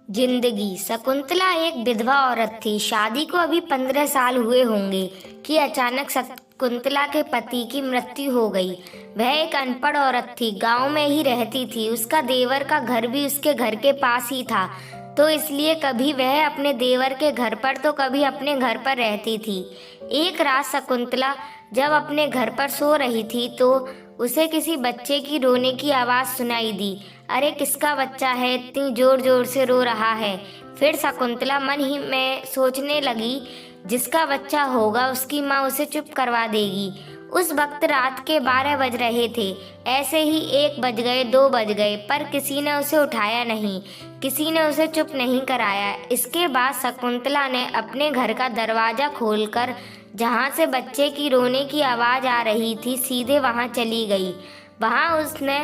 जिंदगी। शकुंतला एक विधवा औरत थी। शादी को अभी 15 साल हुए होंगे कि अचानक शकुंतला के पति की मृत्यु हो गई। वह एक अनपढ़ औरत थी, गांव में ही रहती थी। उसका देवर का घर भी उसके घर के पास ही था, तो इसलिए कभी वह अपने देवर के घर पर तो कभी अपने घर पर रहती थी। एक रात शकुंतला जब अपने घर पर सो रही थी तो उसे किसी बच्चे की रोने की आवाज सुनाई दी। अरे किसका बच्चा है, इतनी जोर जोर से रो रहा है। फिर शकुंतला मन ही में सोचने लगी, जिसका बच्चा होगा उसकी माँ उसे चुप करवा देगी। उस वक्त रात के 12 बज रहे थे। ऐसे ही 1 बज गए, 2 बज गए, पर किसी ने उसे उठाया नहीं, किसी ने उसे चुप नहीं कराया। इसके बाद शकुंतला ने अपने घर का दरवाजा खोलकर जहाँ से बच्चे की रोने की आवाज आ रही थी सीधे वहाँ चली गई। वहाँ उसने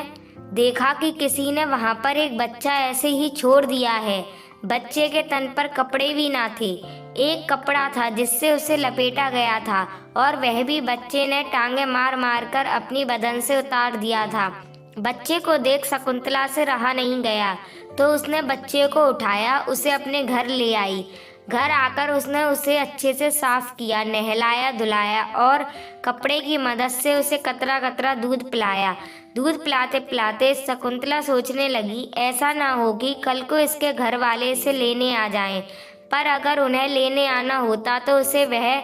देखा कि किसी ने वहाँ पर एक बच्चा ऐसे ही छोड़ दिया है। बच्चे के तन पर कपड़े भी ना थे, एक कपड़ा था जिससे उसे लपेटा गया था, और वह भी बच्चे ने टांगे मार मार कर अपनी बदन से उतार दिया था। बच्चे को देख शकुंतला से रहा नहीं गया, तो उसने बच्चे को उठाया, उसे अपने घर ले आई। घर आकर उसने उसे अच्छे से साफ किया, नहलाया धुलाया और कपड़े की मदद से उसे कतरा कतरा दूध पिलाया। दूध पिलाते पिलाते शकुंतला सोचने लगी, ऐसा ना हो कि कल को इसके घर वाले इसे लेने आ जाएं। पर अगर उन्हें लेने आना होता तो उसे वह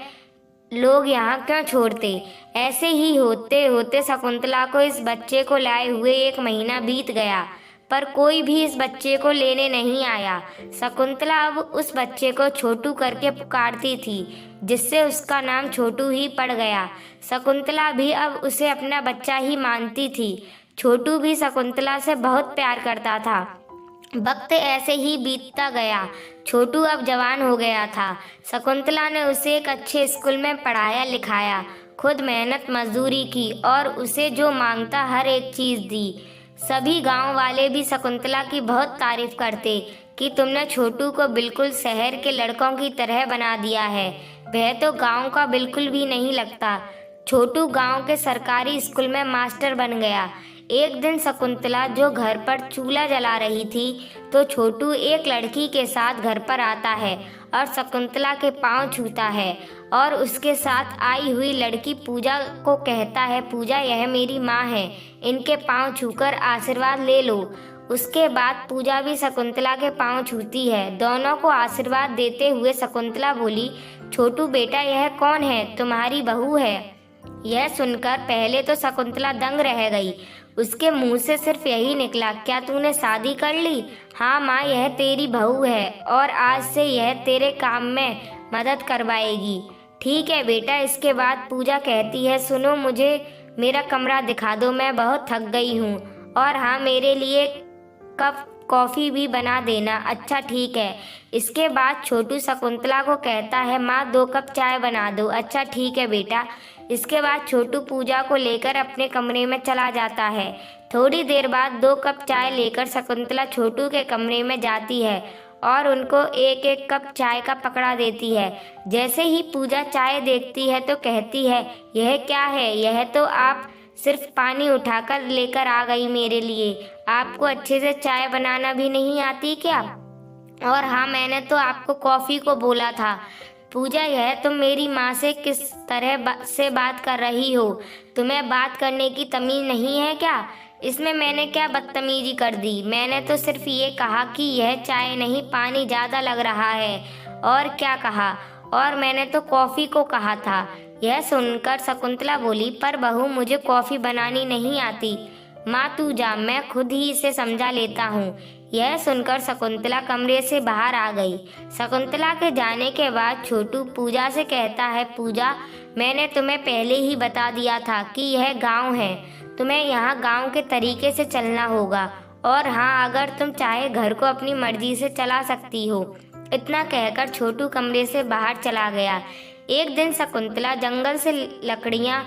लोग यहाँ क्यों छोड़ते। ऐसे ही होते होते शकुंतला को इस बच्चे को लाए हुए 1 महीना बीत गया, पर कोई भी इस बच्चे को लेने नहीं आया। शकुंतला अब उस बच्चे को छोटू करके पुकारती थी, जिससे उसका नाम छोटू ही पड़ गया। शकुंतला भी अब उसे अपना बच्चा ही मानती थी। छोटू भी शकुंतला से बहुत प्यार करता था। वक्त ऐसे ही बीतता गया। छोटू अब जवान हो गया था। शकुंतला ने उसे एक अच्छे स्कूल में पढ़ाया लिखाया, खुद मेहनत मजदूरी की और उसे जो मांगता हर एक चीज़ दी। सभी गांव वाले भी शकुंतला की बहुत तारीफ करते कि तुमने छोटू को बिल्कुल शहर के लड़कों की तरह बना दिया है। वह तो गांव का बिल्कुल भी नहीं लगता। छोटू गांव के सरकारी स्कूल में मास्टर बन गया। एक दिन शकुंतला जो घर पर चूल्हा जला रही थी तो छोटू एक लड़की के साथ घर पर आता है और शकुंतला के पांव छूता है और उसके साथ आई हुई लड़की पूजा को कहता है, पूजा यह मेरी माँ है, इनके पांव छूकर आशीर्वाद ले लो। उसके बाद पूजा भी शकुंतला के पांव छूती है। दोनों को आशीर्वाद देते हुए शकुंतला बोली, छोटू बेटा यह कौन है, तुम्हारी बहू है। यह सुनकर पहले तो शकुंतला दंग रह गई। उसके मुंह से सिर्फ यही निकला, क्या तूने शादी कर ली। हाँ माँ, यह तेरी बहू है और आज से यह तेरे काम में मदद करवाएगी। ठीक है बेटा। इसके बाद पूजा कहती है, सुनो मुझे मेरा कमरा दिखा दो, मैं बहुत थक गई हूँ, और हाँ मेरे लिए कप कॉफ़ी भी बना देना। अच्छा ठीक है। इसके बाद छोटू शकुंतला को कहता है, माँ 2 कप चाय बना दो। अच्छा ठीक है बेटा। इसके बाद छोटू पूजा को लेकर अपने कमरे में चला जाता है। थोड़ी देर बाद 2 कप चाय लेकर शकुंतला छोटू के कमरे में जाती है और उनको एक एक कप चाय का पकड़ा देती है। जैसे ही पूजा चाय देखती है तो कहती है, यह क्या है, यह तो आप सिर्फ पानी उठाकर लेकर आ गई मेरे लिए। आपको अच्छे से चाय बनाना भी नहीं आती क्या। और हाँ, मैंने तो आपको कॉफ़ी को बोला था। पूजा, यह तुम मेरी माँ से किस तरह से बात कर रही हो। तुम्हें बात करने की तमीज़ नहीं है क्या। इसमें मैंने क्या बदतमीजी कर दी। मैंने तो सिर्फ ये कहा कि यह चाय नहीं, पानी ज़्यादा लग रहा है। और क्या कहा। और मैंने तो कॉफ़ी को कहा था। यह सुनकर शकुंतला बोली, पर बहू मुझे कॉफ़ी बनानी नहीं आती। माँ तू जा, मैं खुद ही इसे समझा लेता हूँ। यह सुनकर शकुंतला कमरे से बाहर आ गई। शकुंतला के जाने के बाद छोटू पूजा से कहता है, पूजा मैंने तुम्हें पहले ही बता दिया था कि यह गांव है, तुम्हें यहाँ गांव के तरीके से चलना होगा। और हाँ, अगर तुम चाहे घर को अपनी मर्जी से चला सकती हो। इतना कहकर छोटू कमरे से बाहर चला गया। एक दिन शकुंतला जंगल से लकड़ियाँ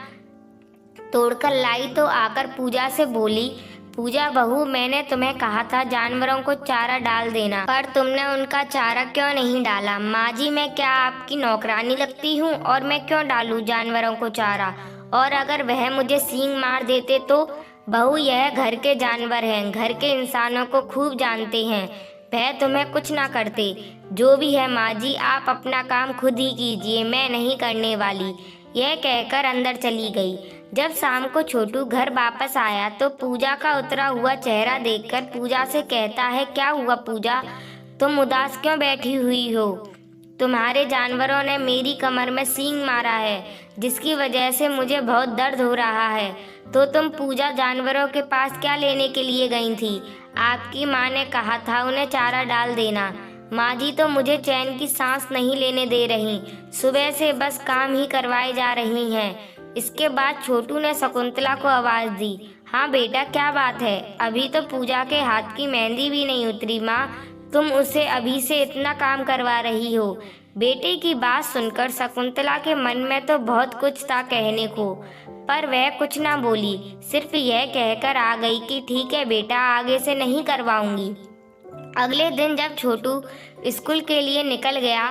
तोड़कर लाई तो आकर पूजा से बोली, पूजा बहू मैंने तुम्हें कहा था जानवरों को चारा डाल देना, पर तुमने उनका चारा क्यों नहीं डाला। माँ जी, मैं क्या आपकी नौकरानी लगती हूँ और मैं क्यों डालूं जानवरों को चारा। और अगर वह मुझे सींग मार देते तो। बहू यह घर के जानवर हैं, घर के इंसानों को खूब जानते हैं। वह तुम्हें कुछ ना करते। जो भी है माँ जी, आप अपना काम खुद ही कीजिए, मैं नहीं करने वाली। यह कहकर अंदर चली गई। जब शाम को छोटू घर वापस आया तो पूजा का उतरा हुआ चेहरा देखकर पूजा से कहता है, क्या हुआ पूजा, तुम उदास क्यों बैठी हुई हो? तुम्हारे जानवरों ने मेरी कमर में सींग मारा है, जिसकी वजह से मुझे बहुत दर्द हो रहा है। तो तुम पूजा जानवरों के पास क्या लेने के लिए गई थी? आपकी माँ ने कहा था उन्हें चारा डाल देना। माँ जी तो मुझे चैन की सांस नहीं लेने दे रही, सुबह से बस काम ही करवाए जा रही हैं। इसके बाद छोटू ने शकुंतला को आवाज दी, हाँ बेटा क्या बात है? अभी तो पूजा के हाथ की मेहंदी भी नहीं उतरी माँ, तुम उसे अभी से इतना काम करवा रही हो। बेटे की बात सुनकर शकुंतला के मन में तो बहुत कुछ था कहने को, पर वह कुछ ना बोली, सिर्फ यह कहकर आ गई कि ठीक है बेटा, आगे से नहीं करवाऊंगी। अगले दिन जब छोटू स्कूल के लिए निकल गया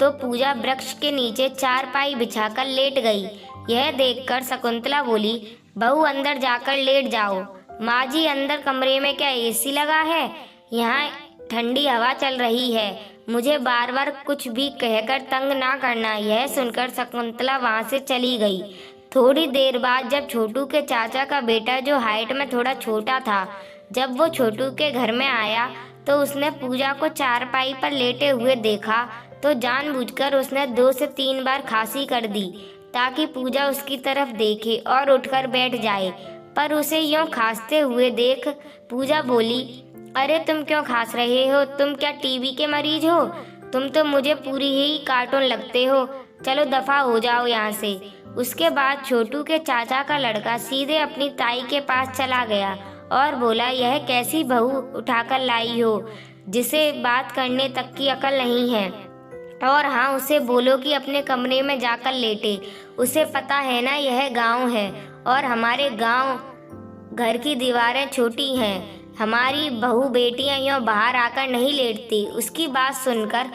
तो पूजा वृक्ष के नीचे चारपाई बिछाकर लेट गई। यह देखकर शकुंतला बोली, बहू अंदर जाकर लेट जाओ। माँ जी अंदर कमरे में क्या एसी लगा है? यहाँ ठंडी हवा चल रही है, मुझे बार बार कुछ भी कहकर तंग ना करना। यह सुनकर शकुंतला वहाँ से चली गई। थोड़ी देर बाद जब छोटू के चाचा का बेटा, जो हाइट में थोड़ा छोटा था, जब वो छोटू के घर में आया तो उसने पूजा को चारपाई पर लेटे हुए देखा तो जानबूझकर उसने 2 से 3 बार खांसी कर दी ताकि पूजा उसकी तरफ देखे और उठकर बैठ जाए। पर उसे यूं खांसते हुए देख पूजा बोली, अरे तुम क्यों खांस रहे हो? तुम क्या टीबी के मरीज हो? तुम तो मुझे पूरी ही कार्टून लगते हो, चलो दफा हो जाओ यहाँ से। उसके बाद छोटू के चाचा का लड़का सीधे अपनी ताई के पास चला गया और बोला, यह कैसी बहू उठाकर लाई हो जिसे बात करने तक की अकल नहीं है? और हाँ, उसे बोलो कि अपने कमरे में जाकर लेटे। उसे पता है ना यह गांव है और हमारे गांव घर की दीवारें छोटी हैं, हमारी बहू बेटियां यूं बाहर आकर नहीं लेटती। उसकी बात सुनकर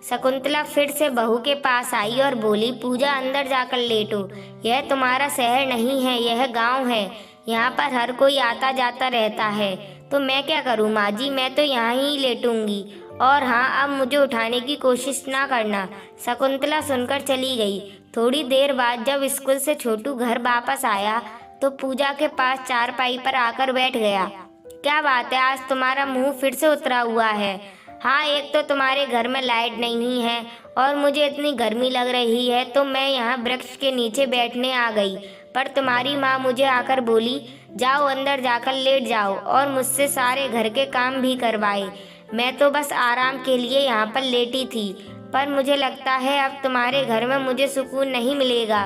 शकुंतला फिर से बहू के पास आई और बोली, पूजा अंदर जाकर लेटो, यह तुम्हारा शहर नहीं है, यह गांव है, यहाँ पर हर कोई आता जाता रहता है। तो मैं क्या करूँ माँ जी, मैं तो यहाँ ही लेटूंगी। और हाँ, अब मुझे उठाने की कोशिश ना करना। शकुंतला सुनकर चली गई। थोड़ी देर बाद जब स्कूल से छोटू घर वापस आया तो पूजा के पास चारपाई पर आकर बैठ गया। क्या बात है, आज तुम्हारा मुंह फिर से उतरा हुआ है? हाँ, एक तो तुम्हारे घर में लाइट नहीं है और मुझे इतनी गर्मी लग रही है तो मैं यहाँ वृक्ष के नीचे बैठने आ गई। पर तुम्हारी माँ मुझे आकर बोली, जाओ अंदर जाकर लेट जाओ, और मुझसे सारे घर के काम भी करवाए। मैं तो बस आराम के लिए यहाँ पर लेटी थी, पर मुझे लगता है अब तुम्हारे घर में मुझे सुकून नहीं मिलेगा।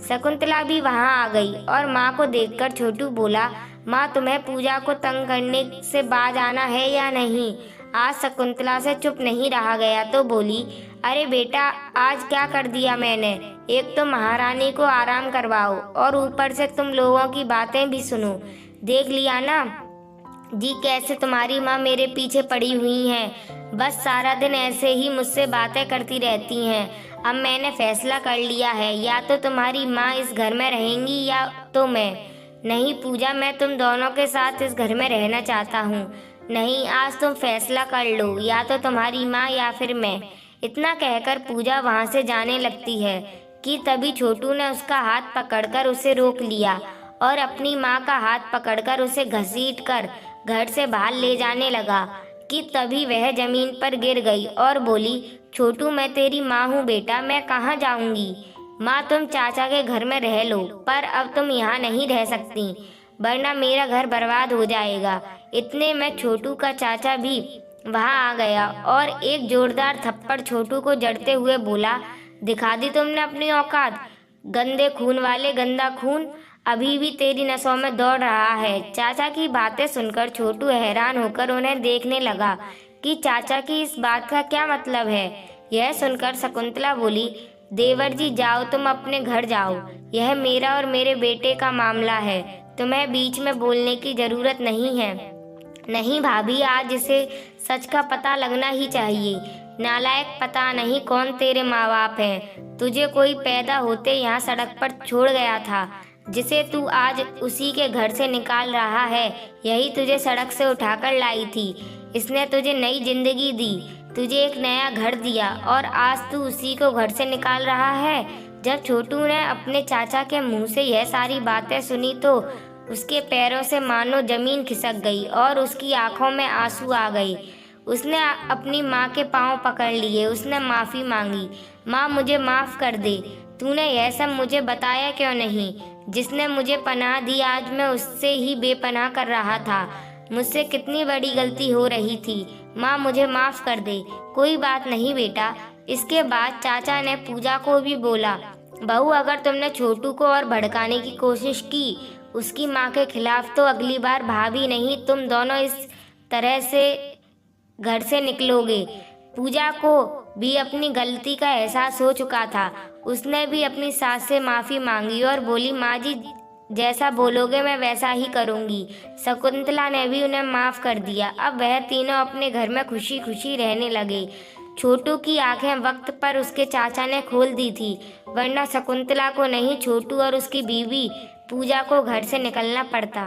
शकुंतला भी वहाँ आ गई और माँ को देखकर छोटू बोला, माँ तुम्हें पूजा को तंग करने से बाज आना है या नहीं? आज शकुंतला से चुप नहीं रहा गया तो बोली, अरे बेटा, आज क्या कर दिया मैंने? एक तो महारानी को आराम करवाओ और ऊपर से तुम लोगों की बातें भी सुनो। देख लिया ना जी कैसे तुम्हारी माँ मेरे पीछे पड़ी हुई हैं, बस सारा दिन ऐसे ही मुझसे बातें करती रहती हैं। अब मैंने फैसला कर लिया है, या तो तुम्हारी माँ इस घर में रहेंगी या तो मैं। नहीं पूजा, मैं तुम दोनों के साथ इस घर में रहना चाहता हूँ। नहीं, आज तुम फैसला कर लो, या तो तुम्हारी माँ या फिर मैं। इतना कहकर पूजा वहाँ से जाने लगती है कि तभी छोटू ने उसका हाथ पकड़कर उसे रोक लिया और अपनी माँ का हाथ पकड़कर उसे घसीटकर घर से बाहर ले जाने लगा कि तभी वह जमीन पर गिर गई और बोली, छोटू मैं तेरी माँ हूँ बेटा, मैं कहाँ जाऊँगी? माँ तुम चाचा के घर में रह लो, पर अब तुम यहाँ नहीं रह सकती, वरना मेरा घर बर्बाद हो जाएगा। इतने में छोटू का चाचा भी वहाँ आ गया और एक जोरदार थप्पड़ छोटू को जड़ते हुए बोला, दिखा दी तुमने अपनी औकात, गंदे खून वाले, गंदा खून अभी भी तेरी नसों में दौड़ रहा है। चाचा की बातें सुनकर छोटू हैरान होकर उन्हें देखने लगा कि चाचा की इस बात का क्या मतलब है। यह सुनकर शकुंतला बोली, देवर जी जाओ, तुम अपने घर जाओ, यह मेरा और मेरे बेटे का मामला है, तुम्हें बीच में बोलने की जरूरत नहीं है। नहीं भाभी, आज इसे सच का पता लगना ही चाहिए। नालायक, पता नहीं कौन तेरे माँ बाप हैं, तुझे कोई पैदा होते यहाँ सड़क पर छोड़ गया था, जिसे तू आज उसी के घर से निकाल रहा है, यही तुझे सड़क से उठाकर लाई थी। इसने तुझे नई जिंदगी दी, तुझे एक नया घर दिया और आज तू उसी को घर से निकाल रहा है। जब छोटू ने अपने चाचा के मुंह से यह सारी बातें सुनी तो उसके पैरों से मानो जमीन खिसक गई और उसकी आंखों में आंसू आ गए। उसने अपनी माँ के पांव पकड़ लिए। उसने माफ़ी मांगी, माँ मुझे माफ़ कर दे, तूने यह सब मुझे बताया क्यों नहीं? जिसने मुझे पनाह दी आज मैं उससे ही बेपनाह कर रहा था। मुझसे कितनी बड़ी गलती हो रही थी, माँ मुझे माफ़ कर दे। कोई बात नहीं बेटा। इसके बाद चाचा ने पूजा को भी बोला, बहू अगर तुमने छोटू को और भड़काने की कोशिश की उसकी माँ के खिलाफ तो अगली बार भाभी नहीं तुम दोनों इस तरह से घर से निकलोगे। पूजा को भी अपनी गलती का एहसास हो चुका था। उसने भी अपनी सास से माफ़ी मांगी और बोली, माँ जी जैसा बोलोगे मैं वैसा ही करूँगी। शकुंतला ने भी उन्हें माफ़ कर दिया। अब वह तीनों अपने घर में खुशी खुशी रहने लगे। छोटू की आंखें वक्त पर उसके चाचा ने खोल दी थी, वरना शकुंतला को नहीं छोटू और उसकी बीवी पूजा को घर से निकलना पड़ता।